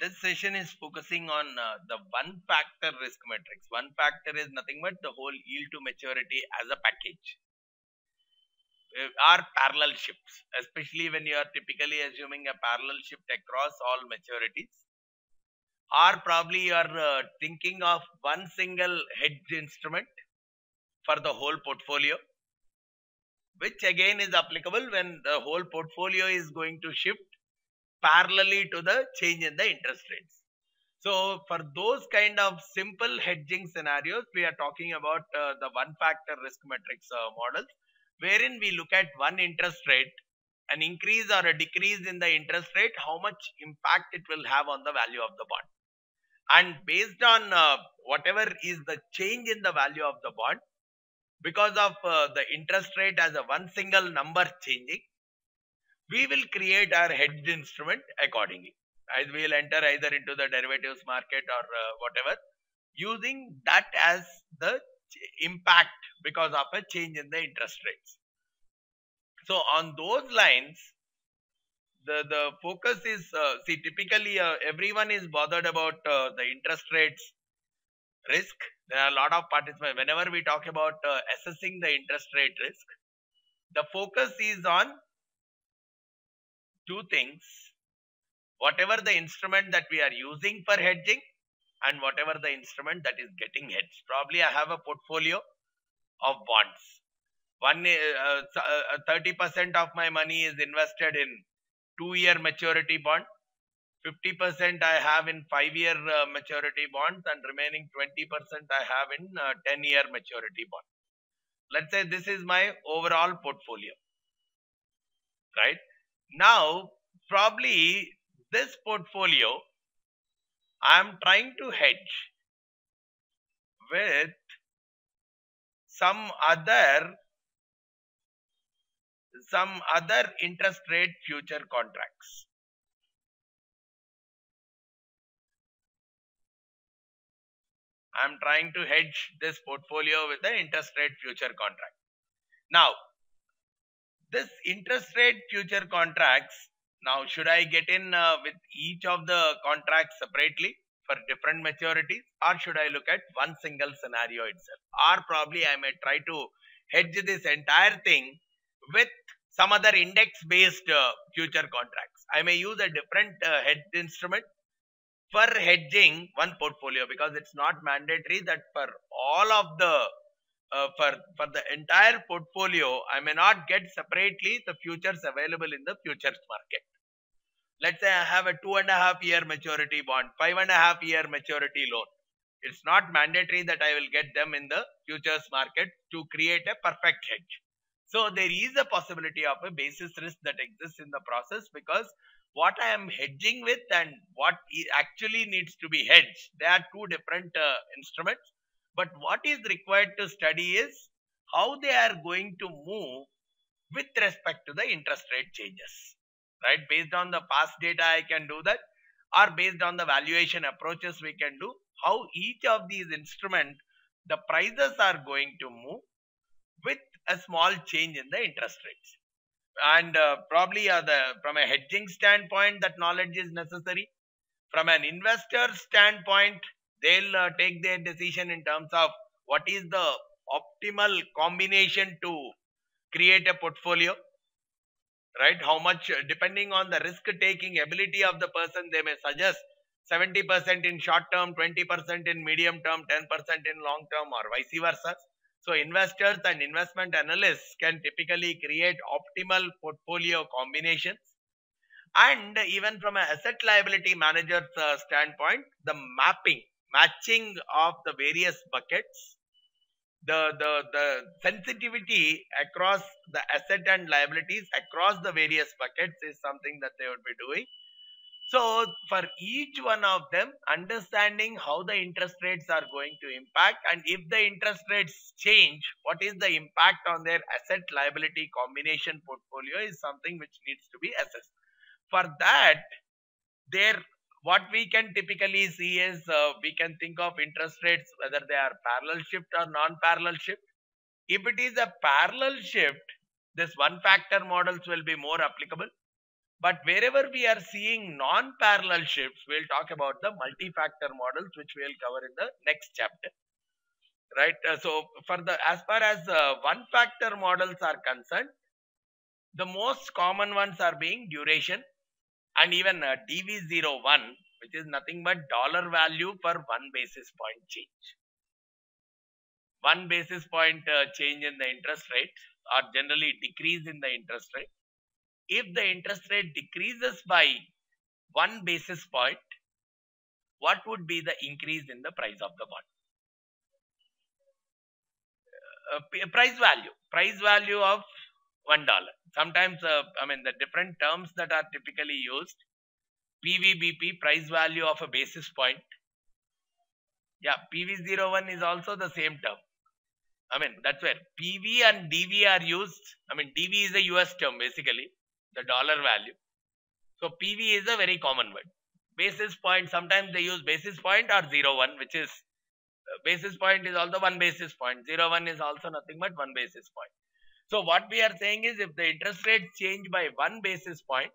this session is focusing on the one factor risk matrix. One factor is nothing but the whole yield to maturity as a package. Are parallel shifts, especially when you are typically assuming a parallel shift across all maturities. Or probably you are thinking of one single hedge instrument for the whole portfolio, which again is applicable when the whole portfolio is going to shift parallelly to the change in the interest rates. So for those kind of simple hedging scenarios, we are talking about the one factor risk matrix models, wherein we look at one interest rate, an increase or a decrease in the interest rate, how much impact it will have on the value of the bond. And based on whatever is the change in the value of the bond, because of the interest rate as a one single number changing, we will create our hedged instrument accordingly. As we will enter either into the derivatives market or whatever, using that as the impact because of a change in the interest rates. So on those lines, the focus is, see, typically everyone is bothered about the interest rates risk. There are a lot of participants. Whenever we talk about assessing the interest rate risk, the focus is on two things: whatever the instrument that we are using for hedging and whatever the instrument that is getting hedged. Probably I have a portfolio of bonds. 30% of my money is invested in 2-year maturity bond. 50% I have in 5-year maturity bonds, and remaining 20% I have in 10-year maturity bond. Let's say this is my overall portfolio. Right? Now, probably this portfolio I am trying to hedge with some other interest rate future contracts. I am trying to hedge this portfolio with the interest rate future contract. Now, this interest rate future contracts, now should I get in with each of the contracts separately for different maturities, or should I look at one single scenario itself? Or probably I may try to hedge this entire thing with some other index based future contracts. I may use a different hedge instrument for hedging one portfolio, because it's not mandatory that for all of the for the entire portfolio I may not get separately the futures available in the futures market. Let's say I have a 2.5-year maturity bond, 5.5-year maturity loan. It's not mandatory that I will get them in the futures market to create a perfect hedge. So there is a possibility of a basis risk that exists in the process, because what I am hedging with and what actually needs to be hedged, they are two different instruments. But what is required to study is how they are going to move with respect to the interest rate changes. Right? Based on the past data I can do that, or based on the valuation approaches we can do, how each of these instruments, the prices are going to move with a small change in the interest rates. And probably from a hedging standpoint, that knowledge is necessary. From an investor standpoint, they'll take their decision in terms of what is the optimal combination to create a portfolio. Right? How much, depending on the risk taking ability of the person, they may suggest 70% in short term, 20% in medium term, 10% in long term, or vice versa. So investors and investment analysts can typically create optimal portfolio combinations. And even from an asset liability manager's standpoint, the matching of the various buckets, the sensitivity across the asset and liabilities across the various buckets is something that they would be doing. So for each one of them, understanding how the interest rates are going to impact, and if the interest rates change, what is the impact on their asset liability combination portfolio, is something which needs to be assessed. For that, what we can typically see is we can think of interest rates whether they are parallel shift or non-parallel shift. If it is a parallel shift, this one factor models will be more applicable. But wherever we are seeing non-parallel shifts, we'll talk about the multi-factor models, which we'll cover in the next chapter. Right. So for the as far as one factor models are concerned, the most common ones are being duration and even DV01, which is nothing but dollar value per 1 basis point change. 1 basis point change in the interest rate, or generally decrease in the interest rate. If the interest rate decreases by 1 basis point, what would be the increase in the price of the bond? Price value of $1. Sometimes, I mean, the different terms that are typically used, PVBP, price value of a basis point. Yeah, PV01 is also the same term. I mean, that's where PV and DV are used. I mean, DV is a US term, basically, the dollar value. So PV is a very common word. Basis point, sometimes they use basis point or 0.1, which is basis point is also 1 basis point. 0.1 is also nothing but 1 basis point. So what we are saying is, if the interest rate change by 1 basis point,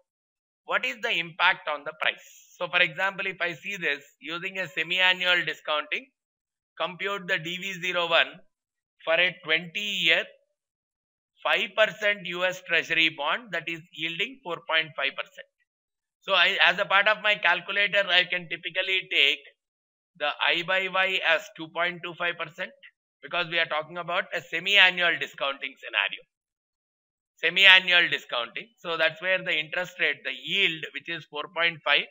what is the impact on the price? So for example, if I see this using a semi-annual discounting, compute the DV01 for a 20-year 5% US Treasury bond that is yielding 4.5%. So as a part of my calculator, I can typically take the I by Y as 2.25%, because we are talking about a semi-annual discounting scenario. Semi-annual discounting. So that's where the interest rate, the yield, which is 4.5, I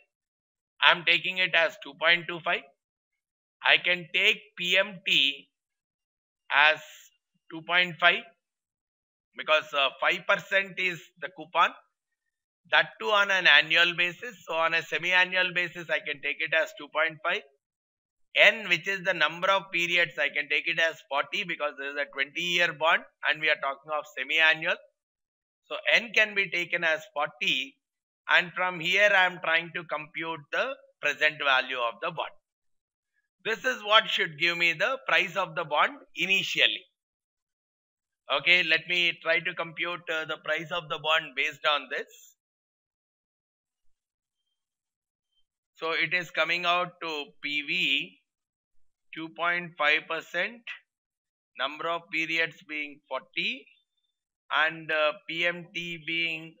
am taking it as 2.25. I can take PMT as 2.5 because 5% is the coupon. That too on an annual basis. So on a semi-annual basis, I can take it as 2.5. N, which is the number of periods, I can take it as 40 because this is a 20-year bond and we are talking of semi-annual. So N can be taken as 40, and from here I am trying to compute the present value of the bond. This is what should give me the price of the bond initially. Okay, let me try to compute the price of the bond based on this. So it is coming out to PV 2.5%, number of periods being 40, and PMT being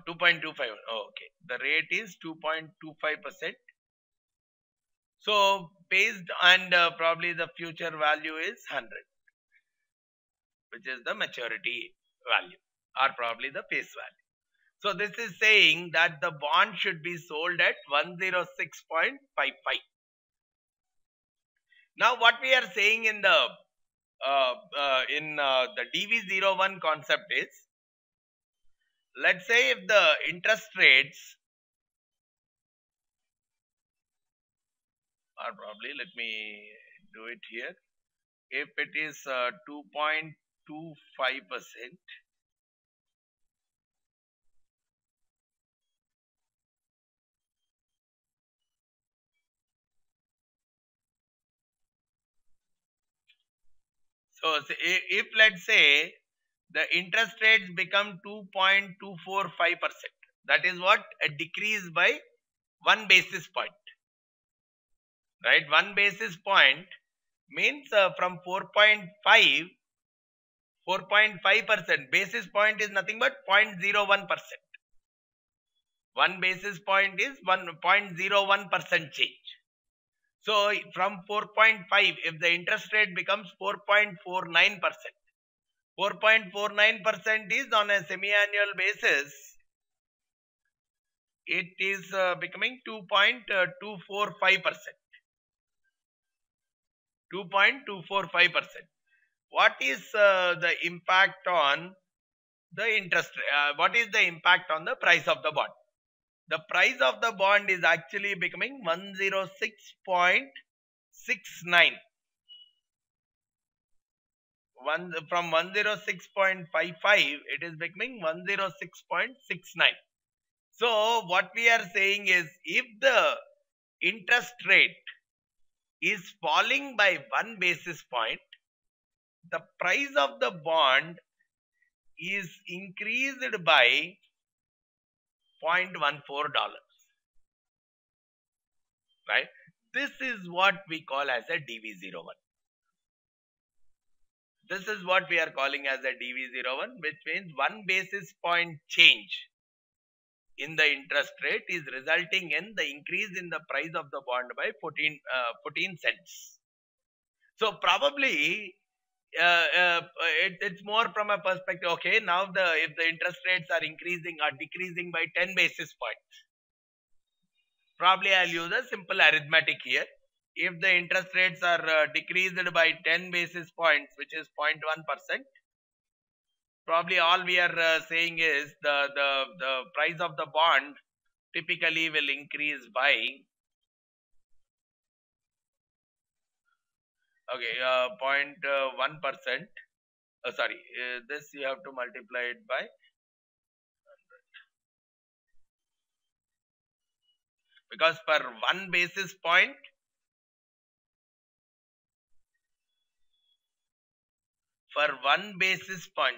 2.25. Oh, okay, the rate is 2.25%. So based on probably the future value is 100, which is the maturity value or probably the face value. So this is saying that the bond should be sold at 106.55. Now what we are saying in the DV01 concept is, let's say if the interest rates are probably, let me do it here, if it is 2.25%, so if let's say the interest rates become 2.245%, that is what? A decrease by 1 basis point. Right? 1 basis point means from 4.5%, basis point is nothing but 0.01%. 1 basis point is 1.01% change. So from 4.5, if the interest rate becomes 4.49%, 4.49% is on a semi-annual basis, it is becoming 2.245%. 2.245%. What is the impact on the interest? What is the impact on the price of the bond? The price of the bond is actually becoming 106.69. From 106.55, it is becoming 106.69. So what we are saying is, if the interest rate is falling by 1 basis point, the price of the bond is increased by $0.14, right? This is what we call as a DV01. This is what we are calling as a DV01, which means 1 basis point change in the interest rate is resulting in the increase in the price of the bond by 14 cents. So probably it's more from a perspective, okay, now if the interest rates are increasing or decreasing by 10 basis points, probably I'll use a simple arithmetic here. If the interest rates are decreased by 10 basis points, which is 0.1%, probably all we are saying is the price of the bond typically will increase by, okay, 0.1%. Sorry, this you have to multiply it by 100. Because per 1 basis point,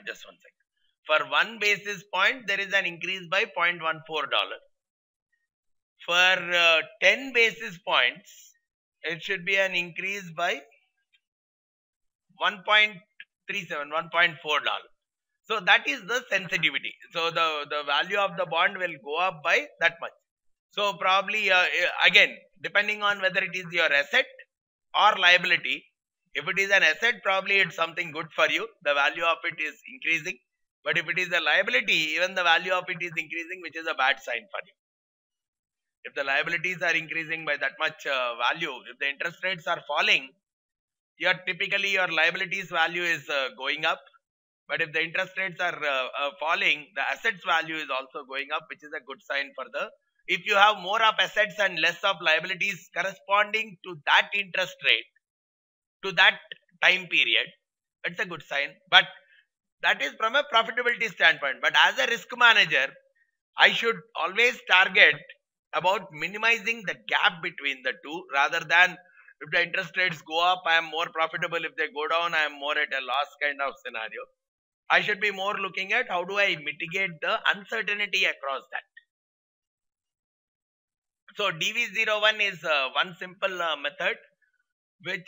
just 1 second. For 1 basis point, there is an increase by $0.14. For 10 basis points, it should be an increase by 1.37, $1.4. So that is the sensitivity. So the value of the bond will go up by that much. So probably again, depending on whether it is your asset or liability, if it is an asset, probably it's something good for you. The value of it is increasing. But if it is a liability, even the value of it is increasing, which is a bad sign for you. If the liabilities are increasing by that much value, if the interest rates are falling, typically your liabilities value is going up. But if the interest rates are falling, the assets value is also going up, which is a good sign for the, if you have more of assets and less of liabilities corresponding to that interest rate, to that time period, it's a good sign. But that is from a profitability standpoint. But as a risk manager, I should always target about minimizing the gap between the two, rather than if the interest rates go up, I am more profitable. If they go down, I am more at a loss kind of scenario. I should be more looking at how do I mitigate the uncertainty across that. So DV01 is one simple method,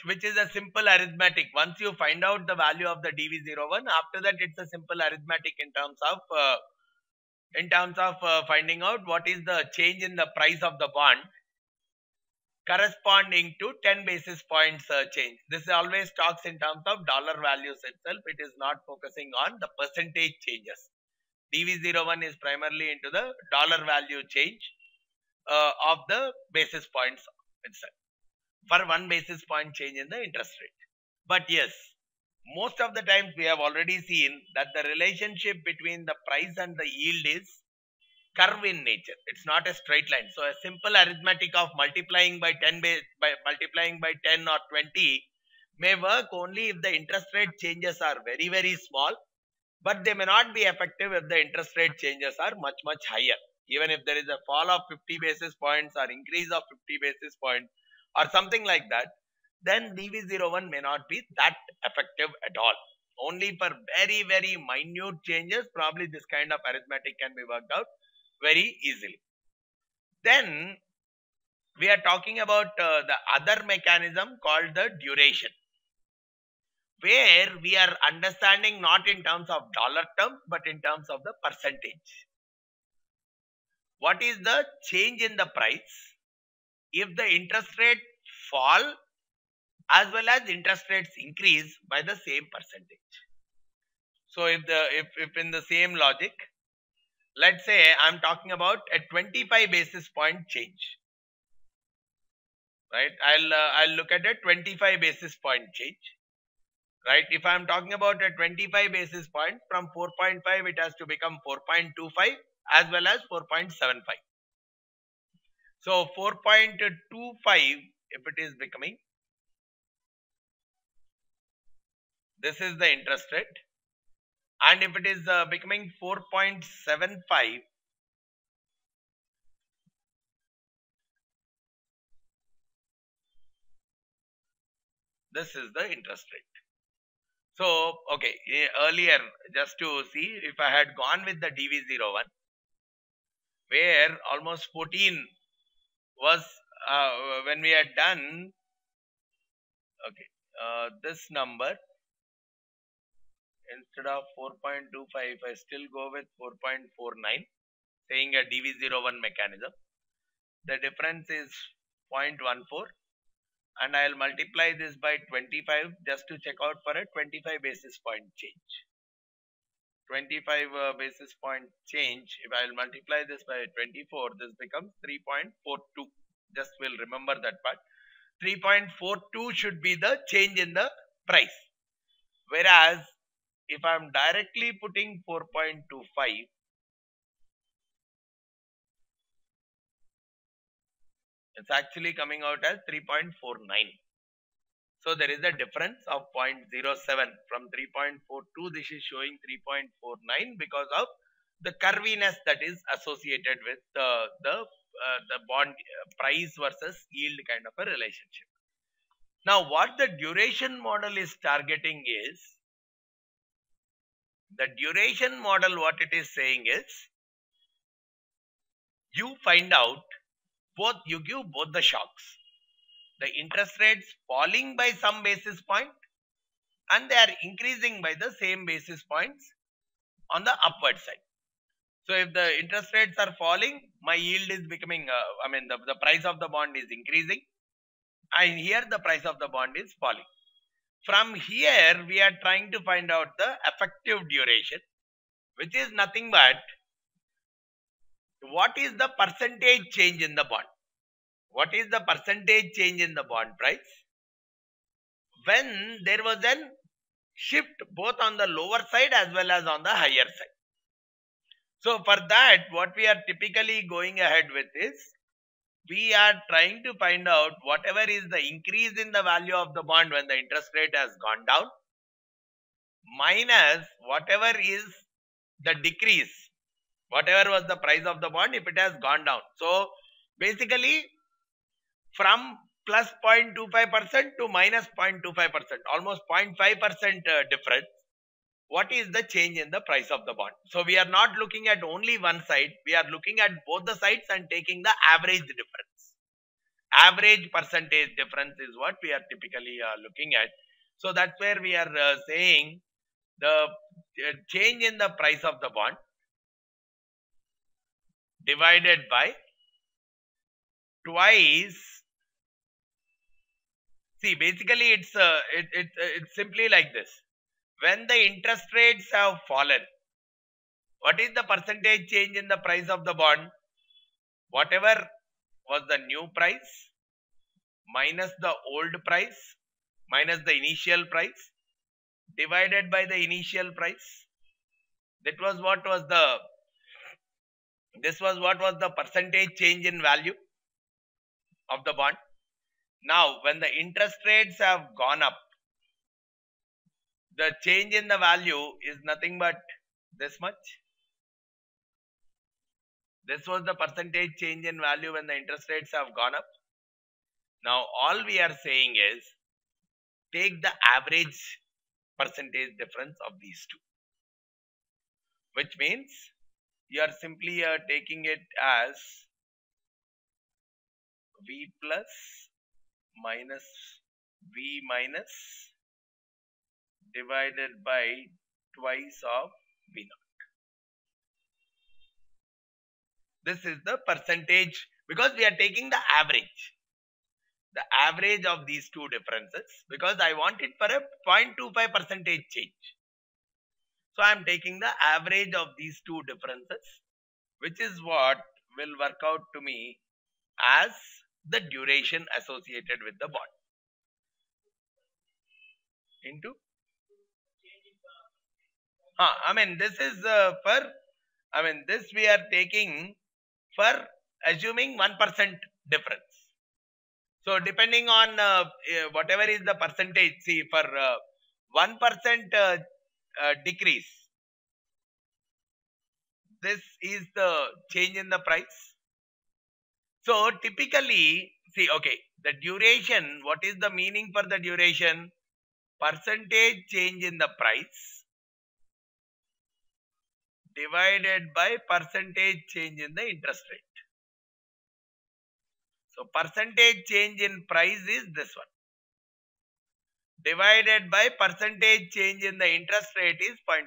which is a simple arithmetic. Once you find out the value of the DV01, after that it's a simple arithmetic in terms of finding out what is the change in the price of the bond corresponding to 10 basis points change. This always talks in terms of dollar values itself. It is not focusing on the percentage changes. DV01 is primarily into the dollar value change of the basis points itself for 1 basis point change in the interest rate. But yes, most of the times we have already seen that the relationship between the price and the yield is curve in nature. It's not a straight line. So a simple arithmetic of multiplying by 10 or 20 may work only if the interest rate changes are very, very small, but they may not be effective if the interest rate changes are much, much higher. Even if there is a fall of 50 basis points or increase of 50 basis points or something like that, then DV01 may not be that effective at all. Only for very, very minute changes, probably this kind of arithmetic can be worked out very easily. Then we are talking about the other mechanism called the duration, where we are understanding not in terms of dollar terms, but in terms of the percentage. What is the change in the price if the interest rate fall as well as interest rates increase by the same percentage? So if in the same logic, let's say I'm talking about a 25 basis point change, right? I'll look at a 25 basis point change, right? If I'm talking about a 25 basis point, from 4.5 it has to become 4.25 as well as 4.75. So 4.25, if it is becoming, this is the interest rate, and if it is becoming 4.75, this is the interest rate. So, okay, earlier, just to see if I had gone with the DV01, where almost 14 was when we had done, okay, this number instead of 4.25, I still go with 4.49, saying a DV01 mechanism. The difference is 0.14, and I'll multiply this by 25 just to check out for a 25 basis point change. 25 basis point change, if I'll multiply this by 24, this becomes 3.42. Just will remember that part. 3.42 should be the change in the price. Whereas, if I'm directly putting 4.25, it's actually coming out as 3.49. So there is a difference of 0.07 from 3.42. This is showing 3.49 because of the curviness that is associated with the bond price versus yield kind of a relationship. Now, what the duration model is targeting is, the duration model, what it is saying is, you find out both, you give both the shocks. The interest rates falling by some basis point and they are increasing by the same basis points on the upward side. So if the interest rates are falling, my yield is becoming, the price of the bond is increasing, and here the price of the bond is falling. From here, we are trying to find out the effective duration, which is nothing but what is the percentage change in the bond. What is the percentage change in the bond price when there was a shift both on the lower side as well as on the higher side. So for that, what we are typically going ahead with is, we are trying to find out whatever is the increase in the value of the bond when the interest rate has gone down, minus whatever is the decrease, whatever was the price of the bond if it has gone down. So basically, from plus 0.25% to minus 0.25%, almost 0.5% difference. What is the change in the price of the bond? So we are not looking at only one side, we are looking at both the sides and taking the average difference. Average percentage difference is what we are typically looking at. So that's where we are saying the change in the price of the bond divided by twice. See, basically it's simply like this. When the interest rates have fallen, what is the percentage change in the price of the bond? Whatever was the new price minus the old price minus the initial price divided by the initial price. That was what was the, this was what was the percentage change in value of the bond. Now, when the interest rates have gone up, the change in the value is nothing but this much. This was the percentage change in value when the interest rates have gone up. Now, all we are saying is, take the average percentage difference of these two, which means you are simply taking it as V plus minus V minus divided by twice of V naught. This is the percentage, because we are taking the average of these two differences, because I want it for a 0.25 percentage change. So I am taking the average of these two differences, which is what will work out to me as the duration associated with the bond. Into this is this we are taking for assuming 1% difference. So depending on whatever is the percentage, see, for 1% decrease, this is the change in the price. So typically, see, okay, the duration, what is the meaning for the duration? percentage change in the price divided by percentage change in the interest rate. So percentage change in price is this one. Divided by percentage change in the interest rate is 0.25%.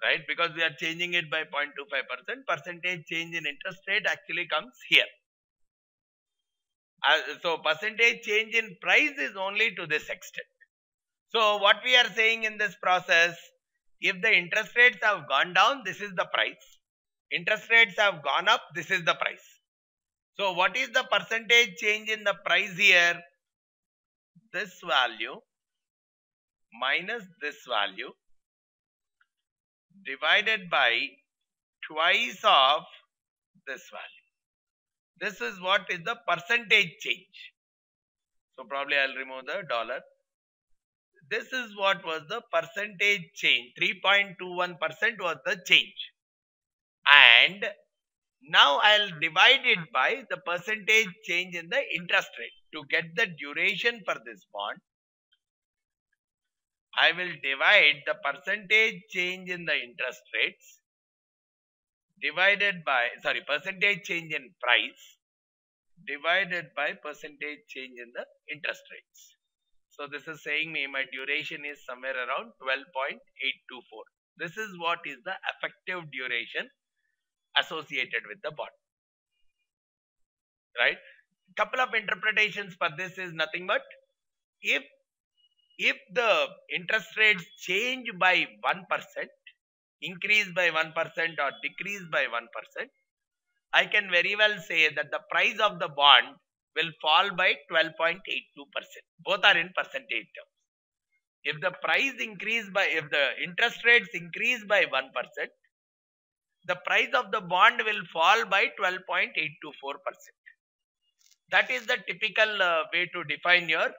Right? Because we are changing it by 0.25%, percentage change in interest rate actually comes here. So percentage change in price is only to this extent. So what we are saying in this process, if the interest rates have gone down, this is the price. Interest rates have gone up, this is the price. So what is the percentage change in the price here? This value minus this value divided by twice of this value. This is what is the percentage change. So probably I'll remove the dollar. This is what was the percentage change. 3.21% was the change. And now I'll divide it by the percentage change in the interest rate. To get the duration for this bond, I will divide the percentage change in the interest rates divided by, percentage change in price divided by percentage change in the interest rates. So this is saying me my duration is somewhere around 12.824. This is what is the effective duration associated with the bond. Right? Couple of interpretations for this is nothing but if the interest rates change by 1%, increase by 1% or decrease by 1%, I can very well say that the price of the bond will fall by 12.82%. Both are in percentage terms. If the price increase by, if the interest rates increase by 1%, the price of the bond will fall by 12.824%. That is the typical way to define your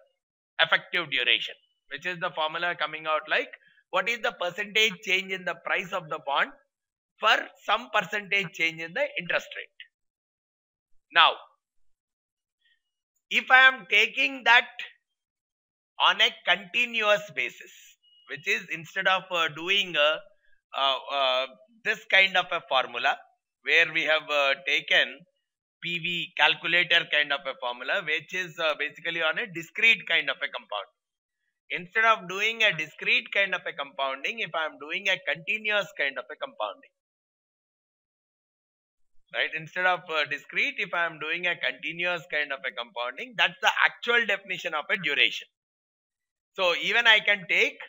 effective duration, which is the formula coming out like what is the percentage change in the price of the bond for some percentage change in the interest rate. Now, if I am taking that on a continuous basis, which is instead of doing this kind of a formula where we have taken PV calculator kind of a formula, which is basically on a discrete kind of a compound. Instead of doing a discrete kind of a compounding, if I am doing a continuous kind of a compounding, right? Instead of discrete, if I am doing a continuous kind of a compounding, that's the actual definition of a duration. So even I can take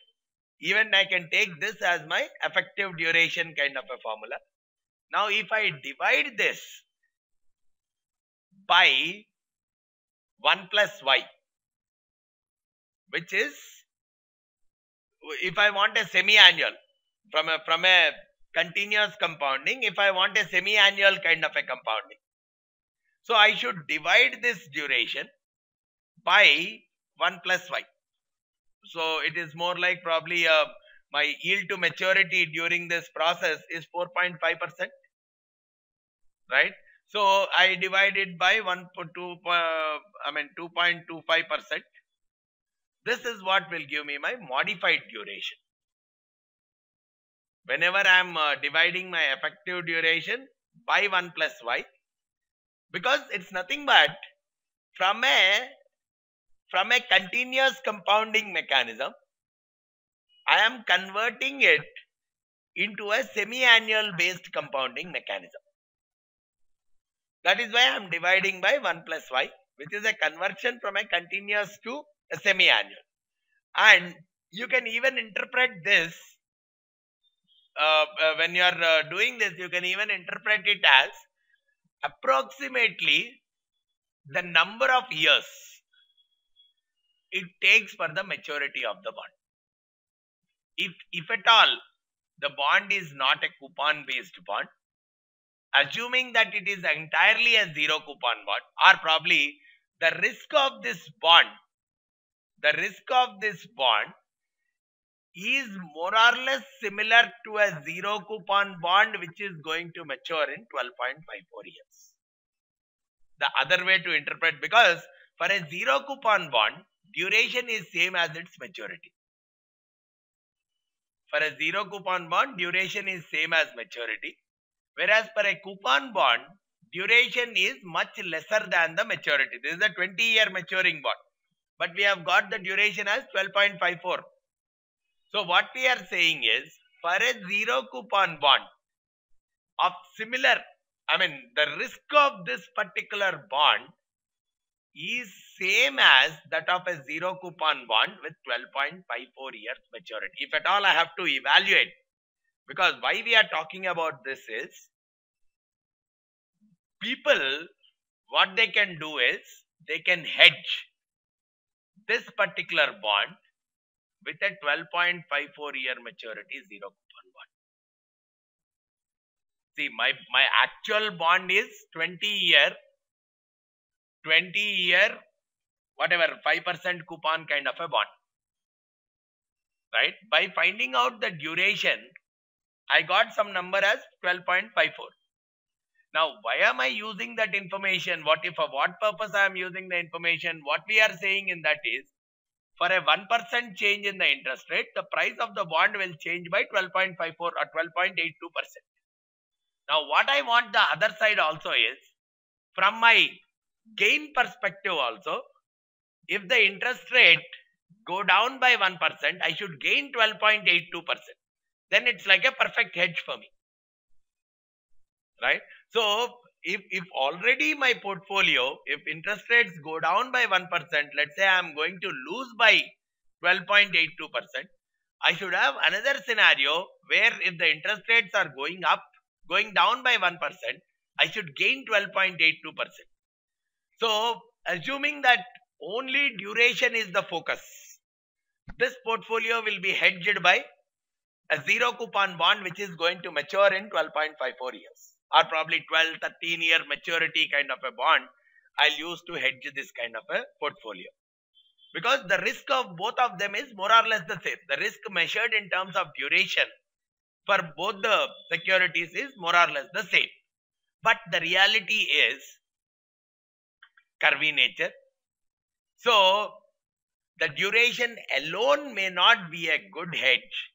this as my effective duration kind of a formula. Now if I divide this by 1 plus y, which is, if I want a semi-annual from a continuous compounding, if I want a semi-annual kind of a compounding, so I should divide this duration by 1 plus y. So it is more like probably my yield to maturity during this process is 4.5%, right? So I divide it by 2.25%. This is what will give me my modified duration. Whenever I am dividing my effective duration by 1 plus y, because it's nothing but from a continuous compounding mechanism, I am converting it into a semi-annual based compounding mechanism. That is why I am dividing by 1 plus y, which is a conversion from a continuous to a semi-annual. And you can even interpret this, when you are doing this, you can even interpret it as approximately the number of years it takes for the maturity of the bond. If at all the bond is not a coupon based bond, assuming that it is entirely a zero coupon bond, or probably the risk of this bond is more or less similar to a zero coupon bond which is going to mature in 12.54 years. The other way to interpret, because for a zero coupon bond, duration is same as its maturity. For a zero coupon bond, duration is same as maturity. Whereas for a coupon bond, duration is much lesser than the maturity. This is a 20-year maturing bond. But we have got the duration as 12.54. So what we are saying is, for a zero coupon bond of similar, the risk of this particular bond is same as that of a zero coupon bond with 12.54 years maturity. If at all I have to evaluate, because why we are talking about this is, people, what they can do is, they can hedge this particular bond with a 12.54 year maturity zero coupon bond. See, my actual bond is 20 year, whatever, 5% coupon kind of a bond. Right? By finding out the duration, I got some number as 12.54. Now, why am I using that information? For what purpose I am using the information? What we are saying in that is, for a 1% change in the interest rate, the price of the bond will change by 12.54 or 12.82%. Now, what I want the other side also is, from my gain perspective also, if the interest rate go down by 1%, I should gain 12.82%. Then it's like a perfect hedge for me. Right? So, if already my portfolio, if interest rates go down by 1%, let's say I am going to lose by 12.82%, I should have another scenario where if the interest rates are going down by 1%, I should gain 12.82%. So, assuming that only duration is the focus, this portfolio will be hedged by a zero coupon bond which is going to mature in 12.54 years. Or probably 12, 13 year maturity kind of a bond, I'll use to hedge this kind of a portfolio. Because the risk of both of them is more or less the same. The risk measured in terms of duration for both the securities is more or less the same. But the reality is curvy nature. So, the duration alone may not be a good hedge,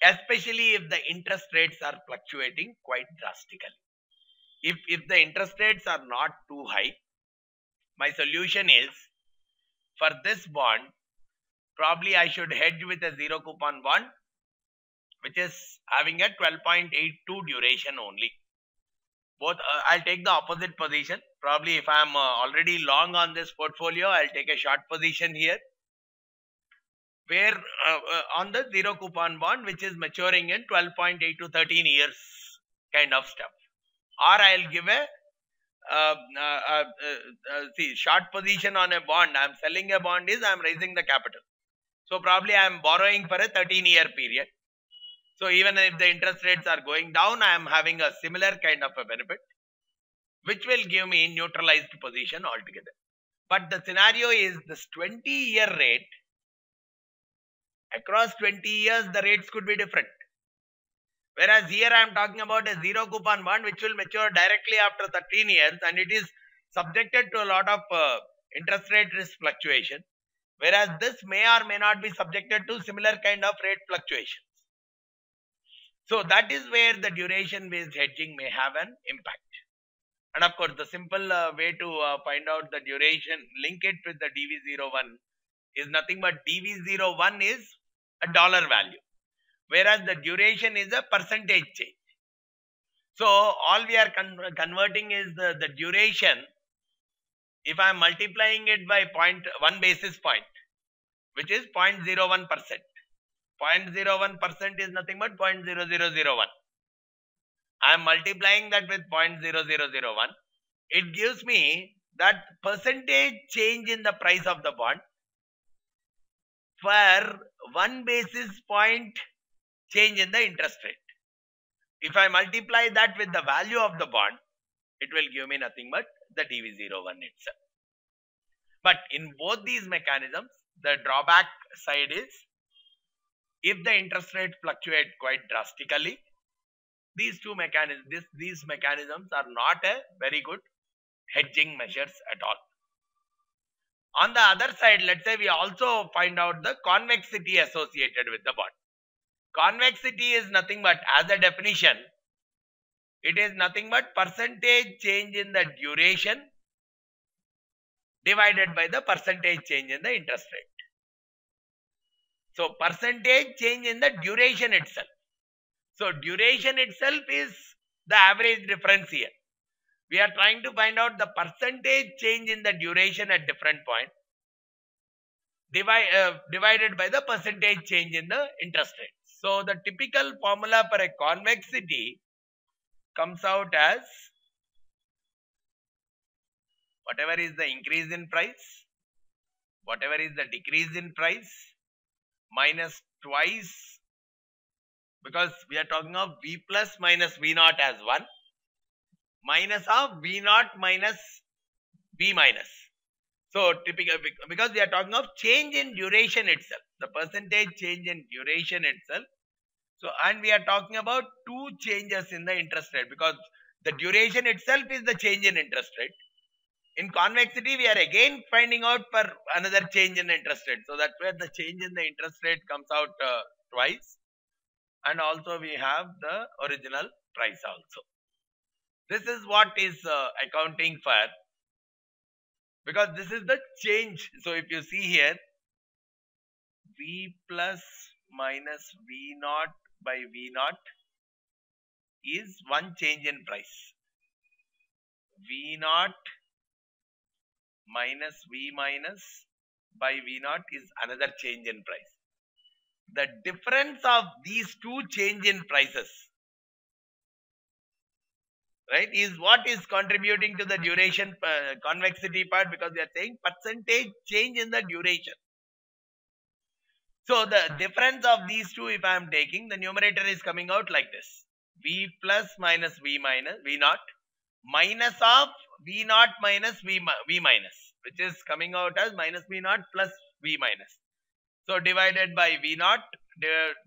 especially if the interest rates are fluctuating quite drastically. If the interest rates are not too high, my solution is, for this bond, probably I should hedge with a zero coupon bond, which is having a 12.82 duration only. Both, I'll take the opposite position. Probably if I am already long on this portfolio, I'll take a short position here, where on the zero coupon bond which is maturing in 12.8 to 13 years kind of stuff. Or I'll give a short position on a bond. I'm selling a bond is I'm raising the capital. So probably I'm borrowing for a 13-year period. So even if the interest rates are going down, I am having a similar kind of a benefit, which will give me neutralized position altogether. But the scenario is this 20-year rate. Across 20 years, the rates could be different. Whereas here I am talking about a zero coupon bond which will mature directly after 13 years and it is subjected to a lot of interest rate risk fluctuation. Whereas this may or may not be subjected to similar kind of rate fluctuations. So that is where the duration based hedging may have an impact. And of course, the simple way to find out the duration, link it with the DV01 is nothing but DV01 is a dollar value, whereas the duration is a percentage change. So all we are converting is the duration. If I am multiplying it by 0.1 basis point, which is 0.01%. 0.01% is nothing but 0.0001. I am multiplying that with 0.0001. It gives me that percentage change in the price of the bond for 1 basis point change in the interest rate. If I multiply that with the value of the bond, it will give me nothing but the DV01 itself. But in both these mechanisms, the drawback side is, if the interest rate fluctuate quite drastically, these mechanisms are not a very good hedging measures at all. On the other side, let's say we also find out the convexity associated with the bond. Convexity is nothing but, as a definition, it is nothing but percentage change in the duration divided by the percentage change in the interest rate. So percentage change in the duration itself. So duration itself is the average difference here. We are trying to find out the percentage change in the duration at different point divided by the percentage change in the interest rate. So the typical formula for a convexity comes out as whatever is the increase in price, whatever is the decrease in price, minus twice, because we are talking of V plus minus V naught as 1, minus of V naught minus V minus. So typical, because we are talking of change in duration itself, the percentage change in duration itself. So, and we are talking about two changes in the interest rate, because the duration itself is the change in interest rate. In convexity, we are again finding out for another change in the interest rate. So that's where the change in the interest rate comes out twice. And also we have the original price also. This is what is accounting for, because this is the change. So if you see here, V plus minus V naught by V naught is one change in price. V naught minus V minus by V naught is another change in price. The difference of these two change in prices, right, is what is contributing to the duration convexity part, because we are saying percentage change in the duration. So the difference of these two, if I am taking, the numerator is coming out like this: V plus minus V minus V naught minus of V naught minus V minus, which is coming out as minus V naught plus V minus. So divided by V naught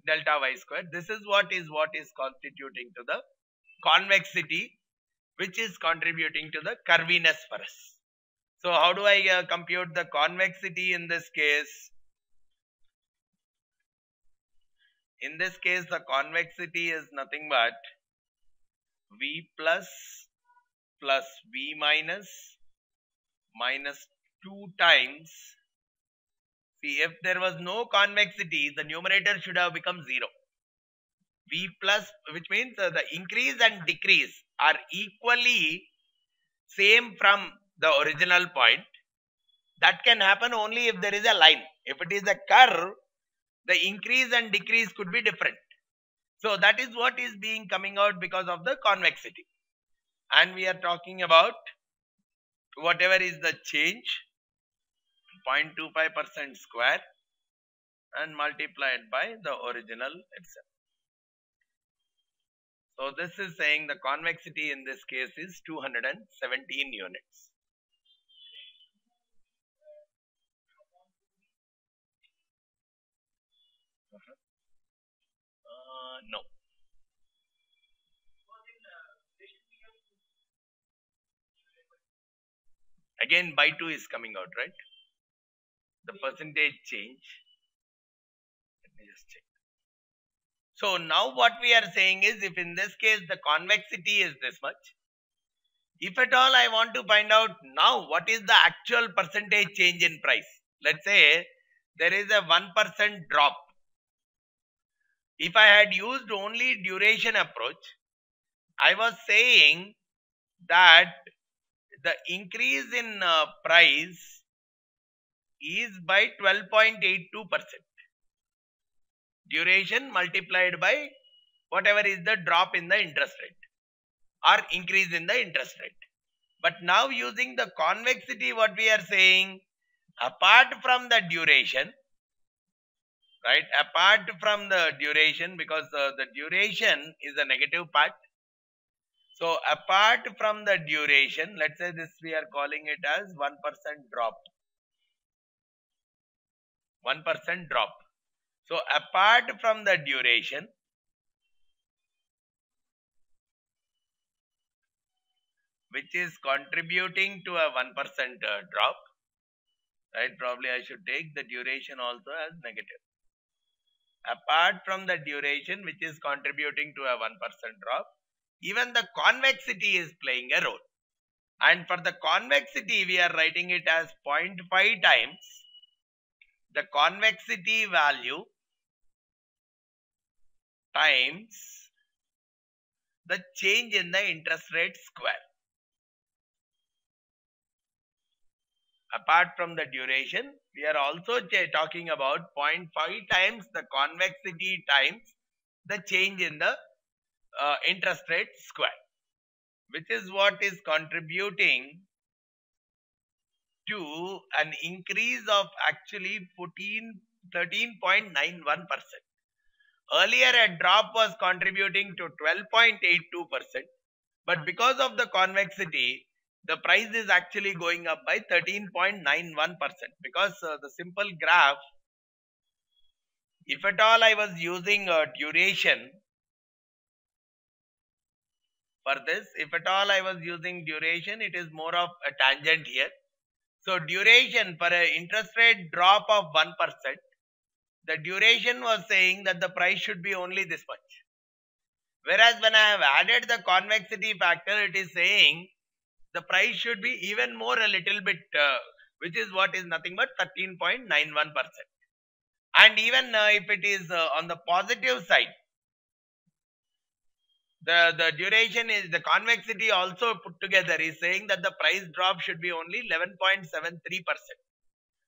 delta y square. This is what is constituting to the convexity, which is contributing to the curviness for us. So how do I compute the convexity in this case? In this case, the convexity is nothing but V plus V minus minus 2 times. See, if there was no convexity, the numerator should have become 0. V plus, which means the increase and decrease are equally same from the original point. That can happen only if there is a line. If it is a curve, the increase and decrease could be different. So that is what is being coming out because of the convexity. And we are talking about whatever is the change, 0.25% square, and multiplied by the original itself. So this is saying the convexity in this case is 217 units. No. Again, by 2 is coming out, right? The percentage change. Let me just check. So now what we are saying is, if in this case the convexity is this much, if at all I want to find out now what is the actual percentage change in price. Let's say there is a 1% drop. If I had used only duration approach, I was saying that the increase in price is by 12.82%. Duration multiplied by whatever is the drop in the interest rate or increase in the interest rate. But now using the convexity, what we are saying, apart from the duration, right, apart from the duration, because the duration is a negative part. So apart from the duration, let's say this we are calling it as 1% drop. 1% drop. So apart from the duration, which is contributing to a 1% drop, right? Probably I should take the duration also as negative. Apart from the duration, which is contributing to a 1% drop, even the convexity is playing a role. And for the convexity, we are writing it as 0.5 times the convexity value times the change in the interest rate square. Apart from the duration, we are also talking about 0.5 times the convexity times the change in the interest rate square, which is what is contributing to an increase of actually 13.91%. Earlier, a drop was contributing to 12.82%, but because of the convexity, the price is actually going up by 13.91%. Because the simple graph, if at all I was using a duration for this, if at all I was using duration, it is more of a tangent here. So duration for an interest rate drop of 1%, the duration was saying that the price should be only this much. Whereas when I have added the convexity factor, it is saying the price should be even more a little bit, which is what is nothing but 13.91%. And even if it is on the positive side, the duration is the convexity also put together is saying that the price drop should be only 11.73%.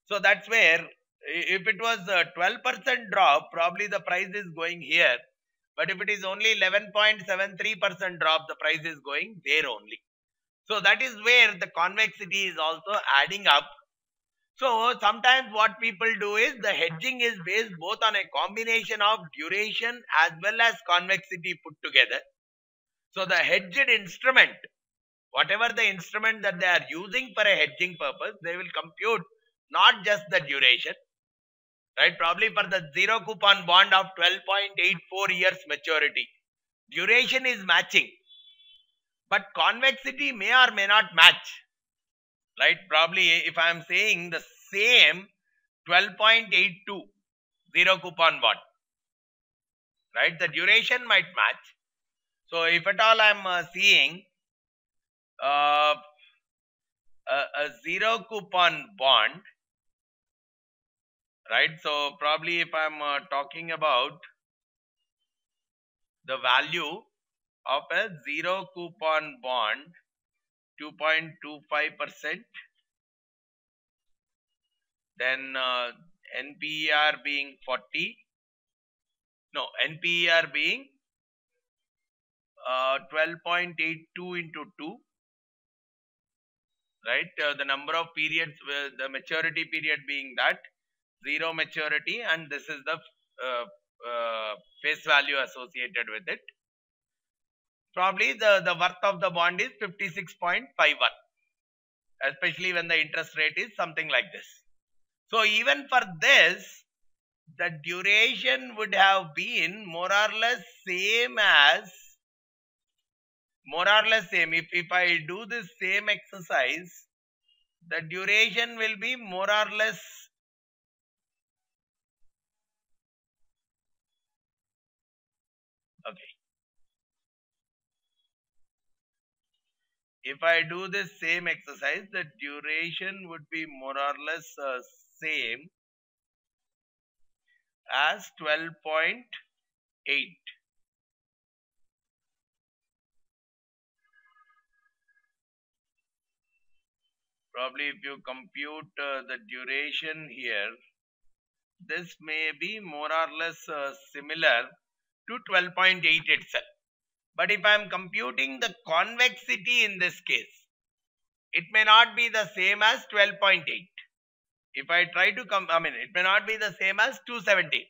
So that's where if it was a 12% drop, probably the price is going here. But if it is only 11.73% drop, the price is going there only. So that is where the convexity is also adding up. So sometimes what people do is the hedging is based both on a combination of duration as well as convexity put together. So the hedged instrument, whatever the instrument that they are using for a hedging purpose, they will compute not just the duration, right? Probably for the zero coupon bond of 12.84 years maturity, duration is matching, but convexity may or may not match, right? Probably if I am saying the same 12.82 zero coupon bond, right? The duration might match. So if at all I am seeing a zero coupon bond, right? So probably if I am talking about the value of a zero coupon bond, 2.25%, then NPER being 40, no, NPER being 12.82 into 2, right? The number of periods, the maturity period being that, zero maturity, and this is the face value associated with it. Probably the worth of the bond is 56.51, especially when the interest rate is something like this. So even for this, the duration would have been more or less same as, if I do this same exercise, the duration will be more or less, okay. If I do this same exercise, the duration would be more or less same as 12.8. Probably if you compute the duration here, this may be more or less similar to 12.8 itself. But if I am computing the convexity in this case, it may not be the same as 12.8. If I try to it may not be the same as 270.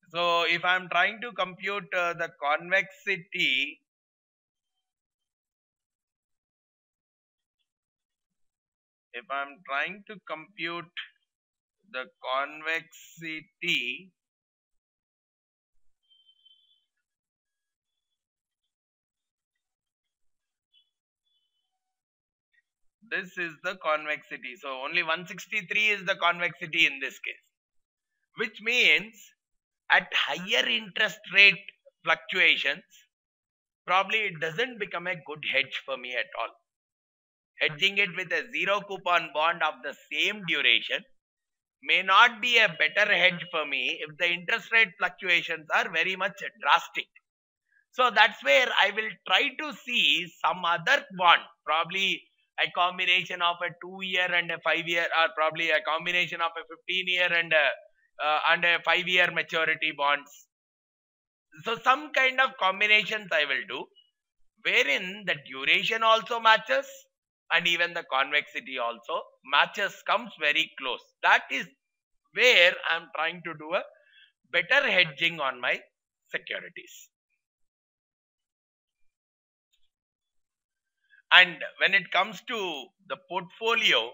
So if I am trying to compute the convexity, if I am trying to compute the convexity, this is the convexity. So only 163 is the convexity in this case, which means at higher interest rate fluctuations, probably it doesn't become a good hedge for me at all. Hedging it with a zero coupon bond of the same duration may not be a better hedge for me if the interest rate fluctuations are very much drastic. So that's where I will try to see some other bond, probably a combination of a 2-year and a 5-year, or probably a combination of a 15-year and a 5-year maturity bonds. So some kind of combinations I will do, wherein the duration also matches and even the convexity also matches, comes very close. That is where I am trying to do a better hedging on my securities. And when it comes to the portfolio,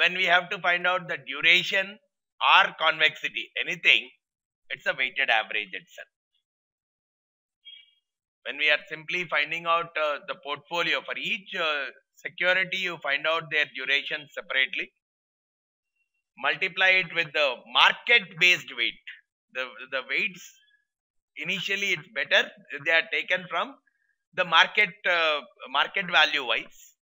when we have to find out the duration or convexity, anything, it's a weighted average itself. When we are simply finding out the portfolio for each security, you find out their duration separately, multiply it with the market based weight. The weights, initially it's better, they are taken from the market value wise,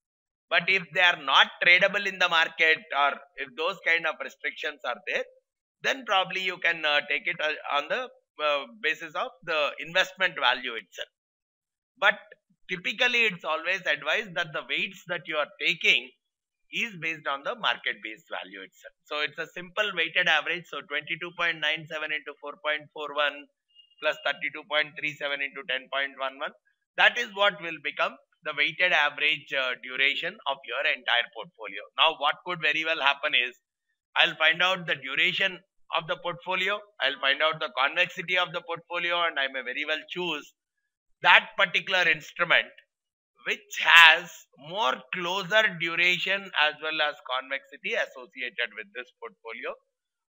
but if they are not tradable in the market, or if those kind of restrictions are there, then probably you can take it on the basis of the investment value itself. But typically it's always advised that the weights that you are taking is based on the market based value itself. So it's a simple weighted average. So 22.97 into 4.41 plus 32.37 into 10.11, that is what will become the weighted average duration of your entire portfolio. Now what could very well happen is, I'll find out the duration of the portfolio, I'll find out the convexity of the portfolio, and I may very well choose that particular instrument which has more closer duration as well as convexity associated with this portfolio.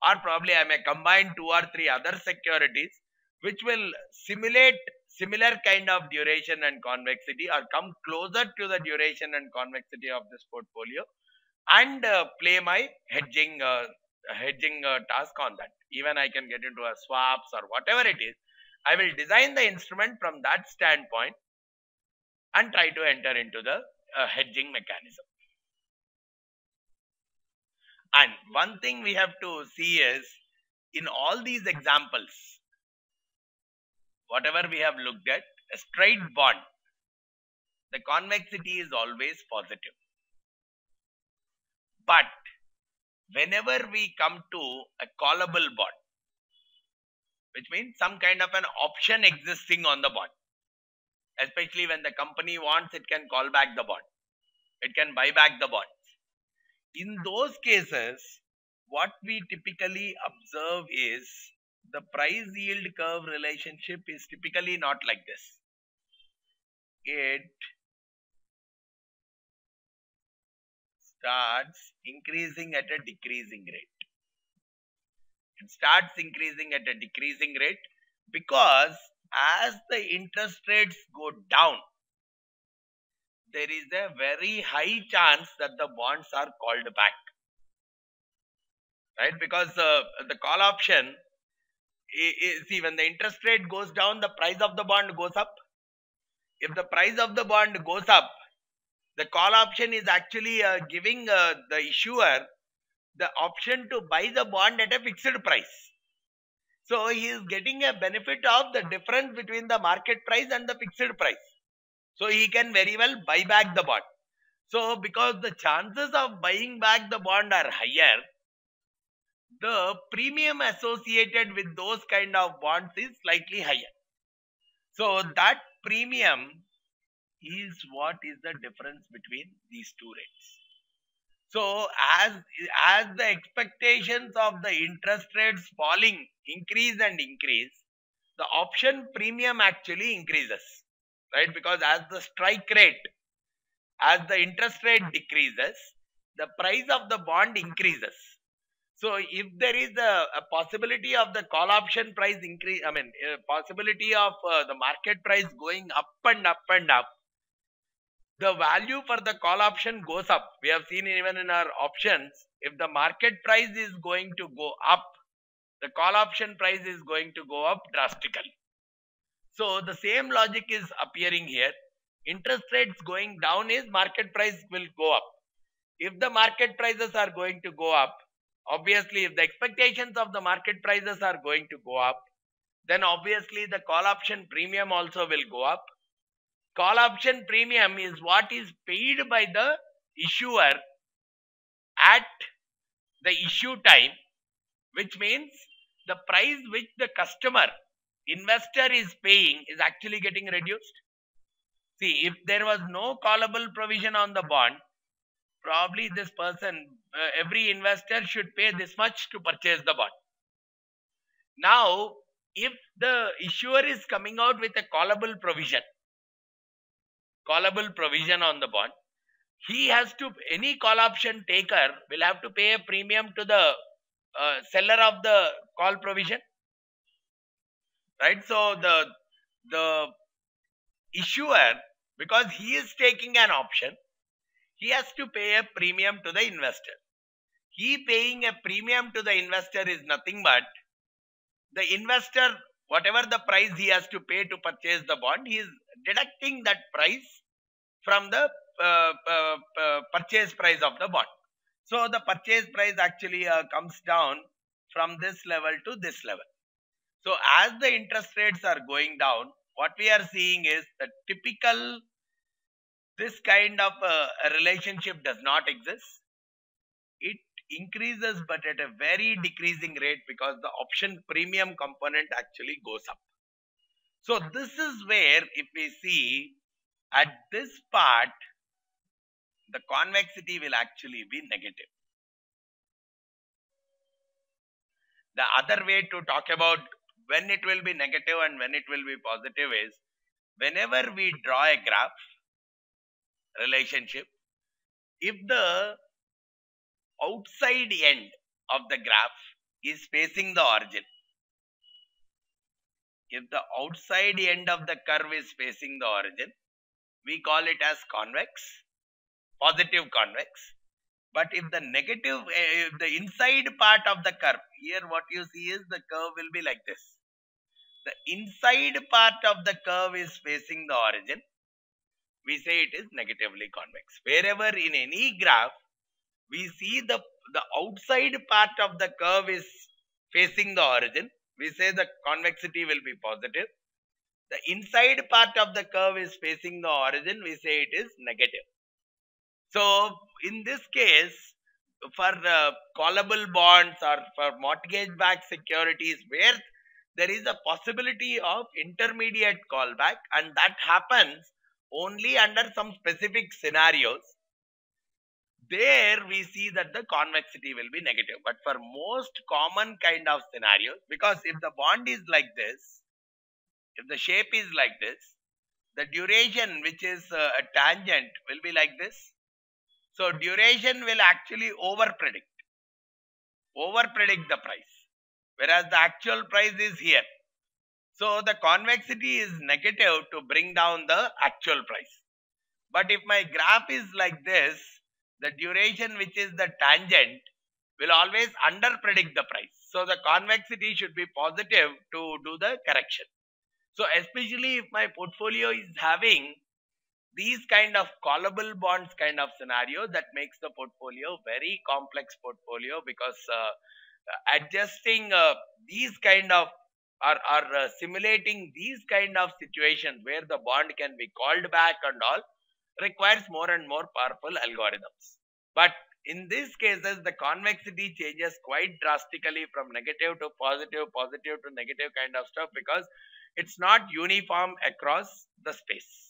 Or probably I may combine 2 or 3 other securities which will simulate similar kind of duration and convexity, or come closer to the duration and convexity of this portfolio, and play my hedging task on that. Even I can get into a swaps or whatever it is. I will design the instrument from that standpoint and try to enter into the hedging mechanism. And one thing we have to see is, in all these examples, whatever we have looked at, a straight bond, the convexity is always positive. But whenever we come to a callable bond, which means some kind of an option existing on the bond, especially when the company wants, it can call back the bond, it can buy back the bonds. In those cases, what we typically observe is the price yield curve relationship is typically not like this. It starts increasing at a decreasing rate. It starts increasing at a decreasing rate because as the interest rates go down, there is a very high chance that the bonds are called back. Right? Because the call option, see, when the interest rate goes down, the price of the bond goes up. If the price of the bond goes up, the call option is actually giving the issuer the option to buy the bond at a fixed price. So he is getting a benefit of the difference between the market price and the fixed price. So he can very well buy back the bond. So because the chances of buying back the bond are higher, the premium associated with those kind of bonds is slightly higher. So that premium is what is the difference between these two rates. So as the expectations of the interest rates falling increase, the option premium actually increases, right? Because as the strike rate, as the interest rate decreases, the price of the bond increases. So if there is a possibility of the call option price increase, possibility of the market price going up and up and up, the value for the call option goes up. We have seen even in our options, if the market price is going to go up, the call option price is going to go up drastically. So the same logic is appearing here. Interest rates going down is market price will go up. If the market prices are going to go up, obviously if the expectations of the market prices are going to go up, then obviously the call option premium also will go up. Call option premium is what is paid by the issuer at the issue time, which means the price which the customer investor is paying is actually getting reduced. See, if there was no callable provision on the bond, probably this person, every investor should pay this much to purchase the bond. Now, if the issuer is coming out with a callable provision on the bond, he has to, any call option taker will have to pay a premium to the seller of the call provision, right? So the issuer, because he is taking an option, he has to pay a premium to the investor. He paying a premium to the investor is nothing but the investor, whatever the price he has to pay to purchase the bond, he is deducting that price from the purchase price of the bond. So the purchase price actually comes down from this level to this level. So as the interest rates are going down, what we are seeing is the typical, this kind of a relationship does not exist. It increases but at a very decreasing rate because the option premium component actually goes up. So this is where, if we see at this part, the convexity will actually be negative. The other way to talk about when it will be negative and when it will be positive is, whenever we draw a graph relationship, if the outside end of the graph is facing the origin, if the outside end of the curve is facing the origin, we call it as convex, positive convex. But if the negative, if the inside part of the curve, here what you see is the curve will be like this. The inside part of the curve is facing the origin, we say it is negatively convex. Wherever in any graph, we see the outside part of the curve is facing the origin, we say the convexity will be positive. The inside part of the curve is facing the origin, we say it is negative. So in this case, for callable bonds or for mortgage-backed securities where there is a possibility of intermediate callback, and that happens only under some specific scenarios, there we see that the convexity will be negative. But for most common kind of scenarios, because if the bond is like this, if the shape is like this, the duration, which is a tangent, will be like this. So duration will actually over predict the price, whereas the actual price is here. So the convexity is negative to bring down the actual price. But if my graph is like this, the duration, which is the tangent, will always under predict the price. So the convexity should be positive to do the correction. So especially if my portfolio is having these kind of callable bonds kind of scenario, that makes the portfolio very complex portfolio, because adjusting these kind of or simulating these kind of situations where the bond can be called back and all requires more and more powerful algorithms. But in these cases, the convexity changes quite drastically from negative to positive, positive to negative kind of stuff, because it's not uniform across the space.